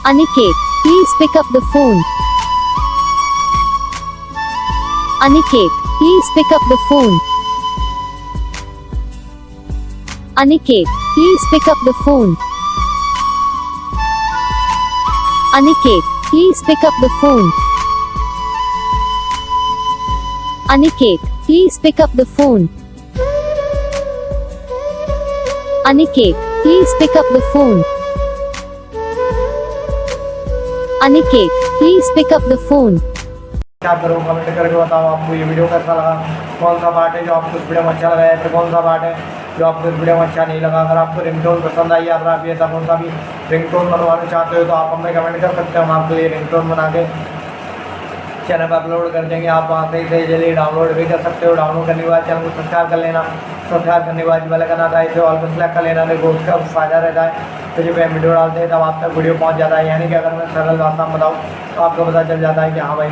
Aniket, please pick up the phone. Aniket, please pick up the phone. Aniket, please pick up the phone. Aniket, please pick up the phone. Aniket, please pick up the phone. Aniket, please pick up the phone. Aniket, please pick up the phone. क्या करो comment करके बताओ आपको ये video कैसा लगा, कौन सा पार्ट है जो आपको इस वीडियो में अच्छा लगा है, फिर कौन सा पार्ट है जो आपको इस वीडियो में अच्छा नहीं लगा। अगर आपको रिंगटोन पसंद आई या फिर आप ऐसा कौन सा भी रिंगटोन बनवाना चाहते हो तो आप हमें कमेंट कर सकते हो, हम आपके लिए रिंगटोन बना के चैनल पर अपलोड कर देंगे। आप वहाँ से जल्दी डाउनलोड भी कर सकते हो। डाउनलोड करने के बाद चैनल को सब्सक्राइब कर लेना, सब्सक्राइब करने के बाद बेल आइकन आता है इसे ऑल पर सेलेक्ट कर लेना, देखो उसका फ़ायदा रहता है। तो जब हम वीडियो डालते हैं तब आप तक वीडियो पहुँच जाता है, यानी कि अगर मैं सरल भाषा में बताऊँ तो आपको पता चल जाता है कि हाँ भाई